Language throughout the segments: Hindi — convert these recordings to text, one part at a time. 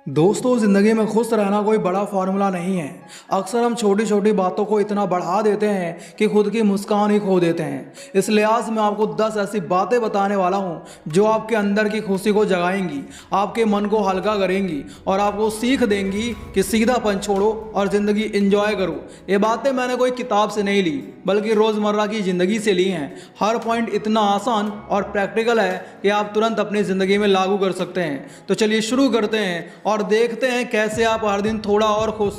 दोस्तों, ज़िंदगी में खुश रहना कोई बड़ा फार्मूला नहीं है। अक्सर हम छोटी छोटी बातों को इतना बढ़ा देते हैं कि खुद की मुस्कान ही खो देते हैं। इस लिहाज में आपको 10 ऐसी बातें बताने वाला हूं जो आपके अंदर की खुशी को जगाएंगी, आपके मन को हल्का करेंगी और आपको सीख देंगी कि सीधापन छोड़ो और ज़िंदगी एंजॉय करो। ये बातें मैंने कोई किताब से नहीं ली बल्कि रोज़मर्रा की ज़िंदगी से ली हैं। हर पॉइंट इतना आसान और प्रैक्टिकल है कि आप तुरंत अपनी ज़िंदगी में लागू कर सकते हैं। तो चलिए शुरू करते हैं और देखते हैं कैसे आप हर दिन थोड़ा और खुश,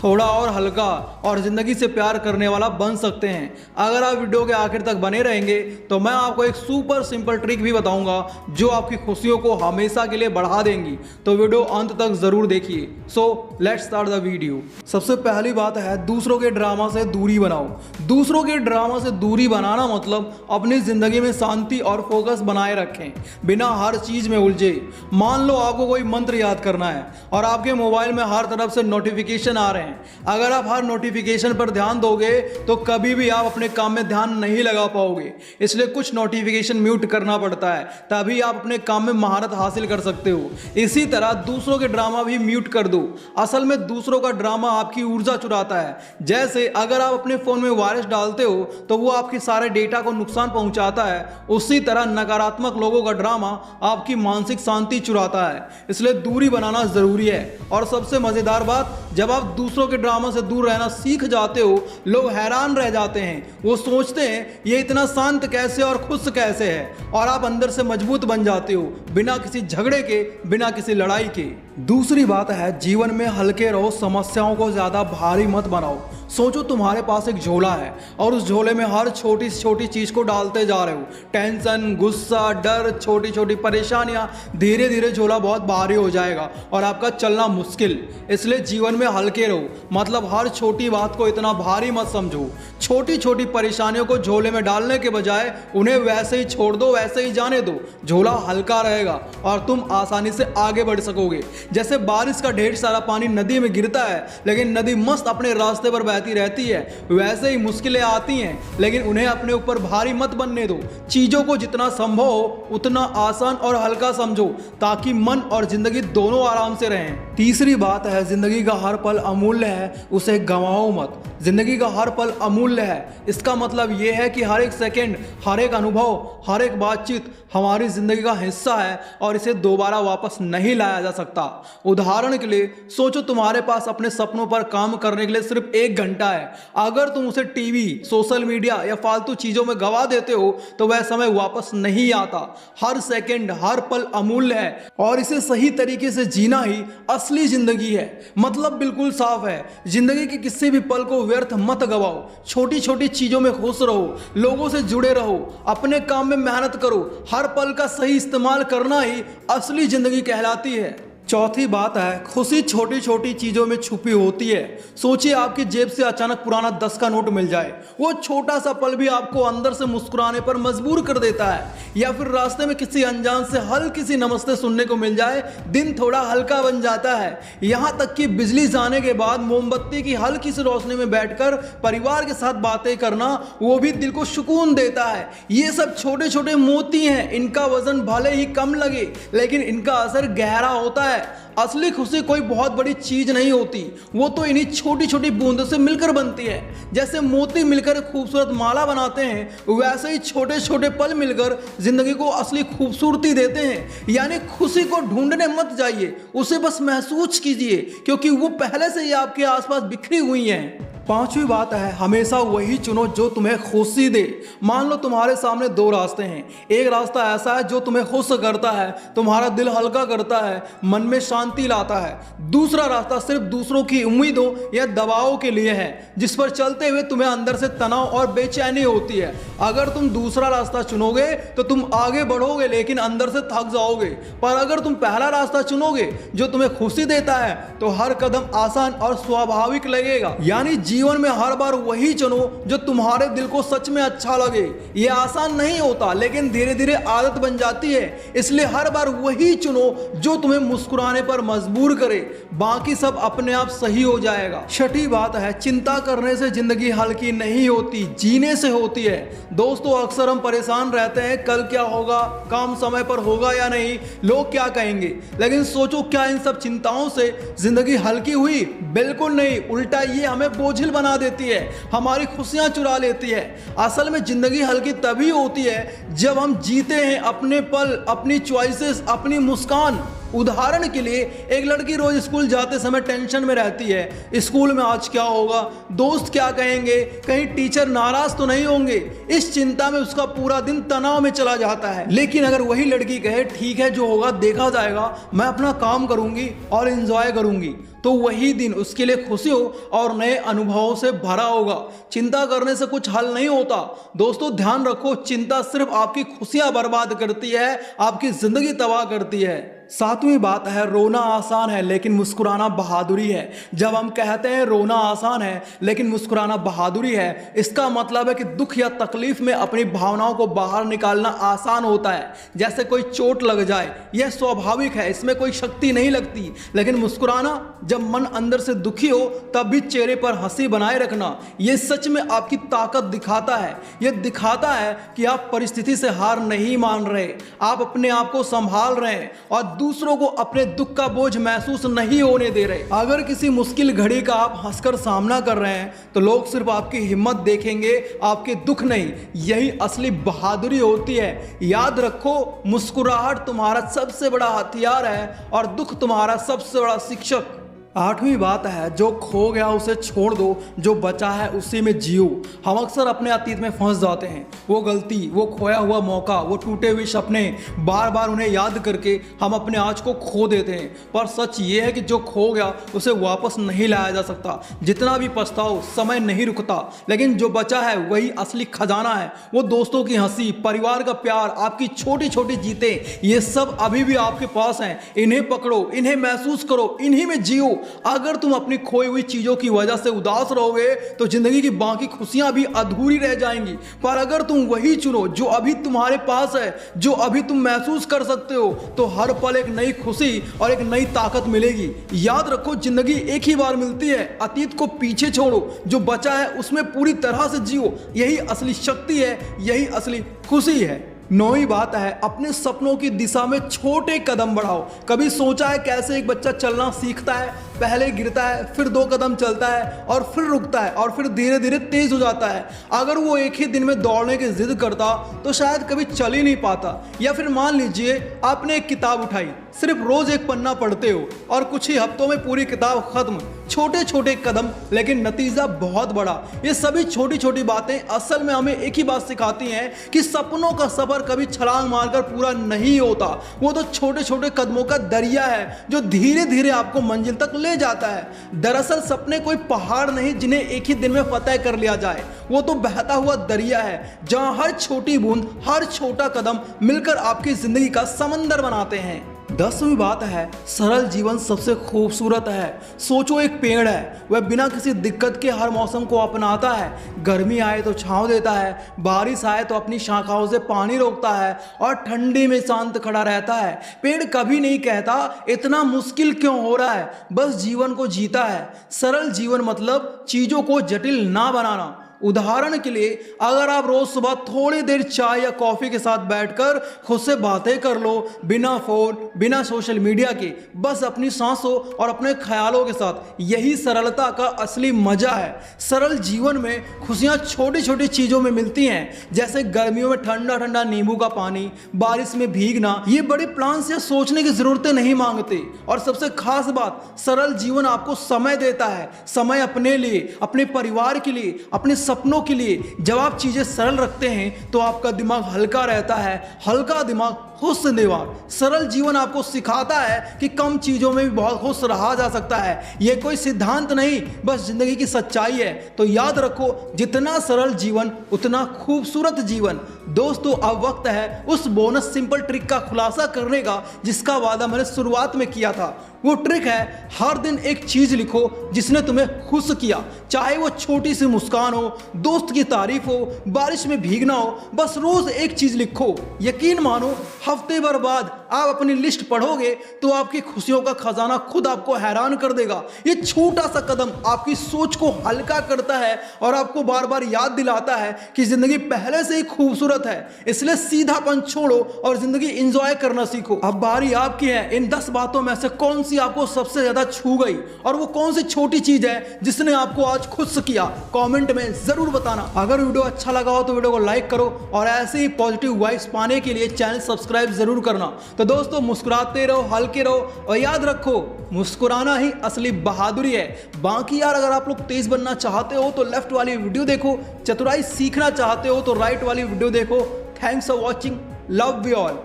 थोड़ा और हल्का और ज़िंदगी से प्यार करने वाला बन सकते हैं। अगर आप वीडियो के आखिर तक बने रहेंगे तो मैं आपको एक सुपर सिंपल ट्रिक भी बताऊंगा जो आपकी खुशियों को हमेशा के लिए बढ़ा देंगी। तो वीडियो अंत तक ज़रूर देखिए। So let's start the video. सबसे पहली बात है, दूसरों के ड्रामा से दूरी बनाओ। दूसरों के ड्रामा से दूरी बनाना मतलब अपनी ज़िंदगी में शांति और फोकस बनाए रखें, बिना हर चीज़ में उलझे। मान लो आपको कोई मंत्र याद करना है और आपके मोबाइल में हर तरफ से नोटिफिकेशन आ रहे हैं। अगर आप हर नोटिफिकेशन पर ध्यान दोगे तो कभी भी आप अपने काम में ध्यान नहीं लगा पाओगे। इसलिए कुछ नोटिफिकेशन म्यूट करना पड़ता है, तभी आप अपने काम में महारत हासिल कर सकते हो। इसी तरह दूसरों के ड्रामा भी म्यूट कर दो। असल में दूसरों का ड्रामा आपकी ऊर्जा चुराता है। जैसे अगर आप अपने फोन में वायरस डालते हो तो वो आपके सारे डेटा को नुकसान पहुंचाता है, उसी तरह नकारात्मक लोगों का ड्रामा आपकी मानसिक शांति चुराता है। इसलिए दूरी बनाना जरूरी है। और सबसे मजेदार बात, जब आप दूसरों के ड्रामा से दूर रहना सीख जाते हो, लोग हैरान रह जाते हैं। वो सोचते हैं ये इतना शांत कैसे और खुश कैसे है, और आप अंदर से मजबूत बन जाते हो, बिना किसी झगड़े के, बिना किसी लड़ाई के। दूसरी बात है, जीवन में हल्के रहो, समस्याओं को ज्यादा भारी मत बनाओ। सोचो तुम्हारे पास एक झोला है और उस झोले में हर छोटी छोटी चीज को डालते जा रहे हो। टेंशन, गुस्सा, डर, छोटी छोटी परेशानियां, धीरे धीरे झोला बहुत भारी हो जाएगा और आपका चलना मुश्किल। इसलिए जीवन में हल्के रहो, मतलब हर छोटी बात को इतना भारी मत समझो। छोटी छोटी परेशानियों को झोले में डालने के बजाय उन्हें वैसे ही छोड़ दो, वैसे ही जाने दो। झोला हल्का रहेगा और तुम आसानी से आगे बढ़ सकोगे। जैसे बारिश का ढेर सारा पानी नदी में गिरता है लेकिन नदी मस्त अपने रास्ते पर बहती रहती है, वैसे ही मुश्किलें आती हैं लेकिन उन्हें अपने ऊपर भारी मत बनने दो। चीजों को जितना संभव हो उतना आसान और हल्का समझो ताकि मन और जिंदगी दोनों आराम से रहें। तीसरी बात है, जिंदगी का हर पल अमूल्य है, उसे गंवाओ मत। जिंदगी का हर पल अमूल्य है, इसका मतलब यह है कि हर एक सेकंड, हर एक अनुभव, हर एक बातचीत हमारी जिंदगी का हिस्सा है और इसे दोबारा वापस नहीं लाया जा सकता। उदाहरण के लिए सोचो, तुम्हारे पास अपने सपनों पर काम करने के लिए सिर्फ 1 घंटा है। अगर तुम उसे टीवी, सोशल मीडिया या फालतू चीजों में गवा देते हो तो वह समय वापस नहीं आता। हर सेकंड, हर पल अमूल्य है और इसे सही तरीके से जीना ही असली जिंदगी है। मतलब बिल्कुल साफ है, जिंदगी के किसी भी पल को व्यर्थ मत गवाओ। छोटी छोटी चीजों में खुश रहो, लोगों से जुड़े रहो, अपने काम में मेहनत करो। हर पल का सही इस्तेमाल करना ही असली जिंदगी कहलाती है। चौथी बात है, खुशी छोटी छोटी चीजों में छुपी होती है। सोचिए आपकी जेब से अचानक पुराना 10 का नोट मिल जाए, वो छोटा सा पल भी आपको अंदर से मुस्कुराने पर मजबूर कर देता है। या फिर रास्ते में किसी अनजान से हल्की सी नमस्ते सुनने को मिल जाए, दिन थोड़ा हल्का बन जाता है। यहाँ तक कि बिजली जाने के बाद मोमबत्ती की हल्की सी रोशनी में बैठकर परिवार के साथ बातें करना, वो भी दिल को सुकून देता है। ये सब छोटे छोटे मोती हैं, इनका वजन भले ही कम लगे लेकिन इनका असर गहरा होता है। असली खुशी कोई बहुत बड़ी चीज नहीं होती, वो तो इन्हीं छोटी छोटी बूंदों से मिलकर बनती है। जैसे मोती मिलकर खूबसूरत माला बनाते हैं, वैसे ही छोटे छोटे पल मिलकर जिंदगी को असली खूबसूरती देते हैं। यानी खुशी को ढूंढने मत जाइए, उसे बस महसूस कीजिए, क्योंकि वो पहले से ही आपके आसपास बिखरी हुई हैं। पांचवी बात है, हमेशा वही चुनो जो तुम्हें खुशी दे। मान लो तुम्हारे सामने 2 रास्ते हैं। एक रास्ता ऐसा है जो तुम्हें खुश करता है, तुम्हारा दिल हल्का करता है, मन में शांति लाता है। दूसरा रास्ता सिर्फ दूसरों की उम्मीदों या दबावों के लिए है, जिस पर चलते हुए तुम्हें अंदर से तनाव और बेचैनी होती है। अगर तुम दूसरा रास्ता चुनोगे तो तुम आगे बढ़ोगे लेकिन अंदर से थक जाओगे। पर अगर तुम पहला रास्ता चुनोगे जो तुम्हें खुशी देता है तो हर कदम आसान और स्वाभाविक लगेगा। यानी जीवन में हर बार वही चुनो जो तुम्हारे दिल को सच में अच्छा लगे। ये आसान नहीं होता लेकिन धीरे धीरे आदत बन जाती है। इसलिए हर बार वही चुनो जो तुम्हें मुस्कुराने पर पर मजबूर करे, बाकी सब अपने आप सही हो जाएगा। छठी बात है, चिंता करने से जिंदगी हल्की नहीं होती, जीने से होती है। दोस्तों, अक्सर हम परेशान रहते हैं, कल क्या होगा, काम समय पर होगा या नहीं, लोग क्या कहेंगे। लेकिन सोचो, क्या इन सब चिंताओं से जिंदगी हल्की हुई? बिल्कुल नहीं, उल्टा ये हमें बोझिल बना देती है, हमारी खुशियां चुरा लेती है। असल में जिंदगी हल्की तभी होती है जब हम जीते हैं अपने पल, अपनी चॉइसेस, अपनी मुस्कान। उदाहरण के लिए, एक लड़की रोज स्कूल जाते समय टेंशन में रहती है, स्कूल में आज क्या होगा, दोस्त क्या कहेंगे, कहीं टीचर नाराज तो नहीं होंगे। इस चिंता में उसका पूरा दिन तनाव में चला जाता है। लेकिन अगर वही लड़की कहे, ठीक है जो होगा देखा जाएगा, मैं अपना काम करूंगी और एंजॉय करूंगी, तो वही दिन उसके लिए खुशियों और नए अनुभवों से भरा होगा। चिंता करने से कुछ हल नहीं होता। दोस्तों, ध्यान रखो, चिंता सिर्फ आपकी खुशियां बर्बाद करती है, आपकी जिंदगी तबाह करती है। सातवीं बात है, रोना आसान है लेकिन मुस्कुराना बहादुरी है। जब हम कहते हैं रोना आसान है लेकिन मुस्कुराना बहादुरी है, इसका मतलब है कि दुख या तकलीफ में अपनी भावनाओं को बाहर निकालना आसान होता है। जैसे कोई चोट लग जाए, यह स्वाभाविक है, इसमें कोई शक्ति नहीं लगती। लेकिन मुस्कुराना, जब मन अंदर से दुखी हो तब भी चेहरे पर हंसी बनाए रखना, यह सच में आपकी ताकत दिखाता है। यह दिखाता है कि आप परिस्थिति से हार नहीं मान रहे, आप अपने आप को संभाल रहे हैं और दूसरों को अपने दुख का बोझ महसूस नहीं होने दे रहे। अगर किसी मुश्किल घड़ी का आप हंसकर सामना कर रहे हैं तो लोग सिर्फ आपकी हिम्मत देखेंगे, आपके दुख नहीं। यही असली बहादुरी होती है। याद रखो, मुस्कुराहट तुम्हारा सबसे बड़ा हथियार है और दुख तुम्हारा सबसे बड़ा शिक्षक। आठवीं बात है, जो खो गया उसे छोड़ दो, जो बचा है उसी में जियो। हम अक्सर अपने अतीत में फंस जाते हैं। वो गलती, वो खोया हुआ मौका, वो टूटे हुए सपने, बार बार उन्हें याद करके हम अपने आज को खो देते हैं। पर सच ये है कि जो खो गया उसे वापस नहीं लाया जा सकता। जितना भी पछताओ, समय नहीं रुकता। लेकिन जो बचा है वही असली खजाना है। वो दोस्तों की हंसी, परिवार का प्यार, आपकी छोटी छोटी जीतें, ये सब अभी भी आपके पास हैं। इन्हें पकड़ो, इन्हें महसूस करो, इन्हीं में जियो। अगर तुम अपनी खोई हुई चीजों की वजह से उदास रहोगे तो जिंदगी की बाकी खुशियां भी अधूरी रह जाएंगी। पर अगर तुम वही चुनो जो अभी तुम्हारे पास है, जो अभी तुम महसूस कर सकते हो, तो हर पल एक नई खुशी और एक नई ताकत मिलेगी। याद रखो, जिंदगी एक ही बार मिलती है। अतीत को पीछे छोड़ो, जो बचा है उसमें पूरी तरह से जियो। यही असली शक्ति है, यही असली खुशी है। नौवीं बात है, अपने सपनों की दिशा में छोटे कदम बढ़ाओ। कभी सोचा है कैसे एक बच्चा चलना सीखता है? पहले गिरता है, फिर 2 कदम चलता है और फिर रुकता है और फिर धीरे धीरे तेज हो जाता है। अगर वो एक ही दिन में दौड़ने की जिद करता तो शायद कभी चल ही नहीं पाता। या फिर मान लीजिए आपने एक किताब उठाई, सिर्फ रोज एक पन्ना पढ़ते हो और कुछ ही हफ्तों में पूरी किताब खत्म। छोटे छोटे कदम लेकिन नतीजा बहुत बड़ा। ये सभी छोटी छोटी बातें असल में हमें एक ही बात सिखाती हैं कि सपनों का सफर कभी छलांग मारकर पूरा नहीं होता। वो तो छोटे छोटे कदमों का दरिया है जो धीरे धीरे आपको मंजिल तक ले जाता है। दरअसल सपने कोई पहाड़ नहीं जिन्हें एक ही दिन में फतह कर लिया जाए। वो तो बहता हुआ दरिया है जहां हर छोटी बूंद, हर छोटा कदम मिलकर आपकी जिंदगी का समंदर बनाते हैं। 10वीं बात है, सरल जीवन सबसे खूबसूरत है। सोचो, एक पेड़ है, वह बिना किसी दिक्कत के हर मौसम को अपनाता है। गर्मी आए तो छांव देता है, बारिश आए तो अपनी शाखाओं से पानी रोकता है और ठंडी में शांत खड़ा रहता है। पेड़ कभी नहीं कहता इतना मुश्किल क्यों हो रहा है, बस जीवन को जीता है। सरल जीवन मतलब चीजों को जटिल ना बनाना। उदाहरण के लिए, अगर आप रोज सुबह थोड़ी देर चाय या कॉफी के साथ बैठकर खुद से बातें कर लो, बिना फोन, बिना सोशल मीडिया के, बस अपनी सांसों और अपने ख्यालों के साथ, यही सरलता का असली मजा है। सरल जीवन में खुशियां छोटी छोटी चीजों में मिलती हैं, जैसे गर्मियों में ठंडा ठंडा नींबू का पानी, बारिश में भीगना। ये बड़े प्लान से सोचने की जरूरतें नहीं मांगते। और सबसे खास बात, सरल जीवन आपको समय देता है। समय अपने लिए, अपने परिवार के लिए, अपने सपनों के लिए। जब आप चीजें सरल रखते हैं तो आपका दिमाग हल्का रहता है। हल्का दिमाग खुश दिमाग। सरल जीवन आपको सिखाता है कि कम चीजों में भी बहुत खुश रहा जा सकता है। यह कोई सिद्धांत नहीं, बस जिंदगी की सच्चाई है। तो याद रखो, जितना सरल जीवन उतना खूबसूरत जीवन। दोस्तों, अब वक्त है उस बोनस सिंपल ट्रिक का खुलासा करने का जिसका वादा मैंने शुरुआत में किया था। वो ट्रिक है, हर दिन एक चीज लिखो जिसने तुम्हें खुश किया। चाहे वो छोटी सी मुस्कान हो, दोस्त की तारीफ हो, बारिश में भीगना हो, बस रोज एक चीज लिखो। यकीन मानो, हफ्ते भर बाद आप अपनी लिस्ट पढ़ोगे तो आपकी खुशियों का खजाना खुद आपको हैरान कर देगा। ये छोटा सा कदम आपकी सोच को हल्का करता है और आपको बार बार याद दिलाता है कि जिंदगी पहले से ही खूबसूरत है। इसलिए सीधापन छोड़ो और जिंदगी एंजॉय करना सीखो। अब बारी आपकी है, इन 10 बातों में से कौन सी आपको सबसे ज्यादा छू गई और वो कौन सी छोटी चीज है जिसने आपको आज खुश किया, कमेंट में जरूर बताना। अगर वीडियो अच्छा लगा हो तो वीडियो को लाइक करो और ऐसे ही पॉजिटिव वाइब्स पाने के लिए चैनल सब्सक्राइब जरूर करना। तो दोस्तों, मुस्कुराते रहो, हल्के रहो और याद रखो, मुस्कुराना ही असली बहादुरी है। बाकी यार, अगर आप लोग तेज बनना चाहते हो तो लेफ्ट वाली वीडियो देखो, चतुराई सीखना चाहते हो तो राइट वाली वीडियो देखो। Thanks for watching, love you all.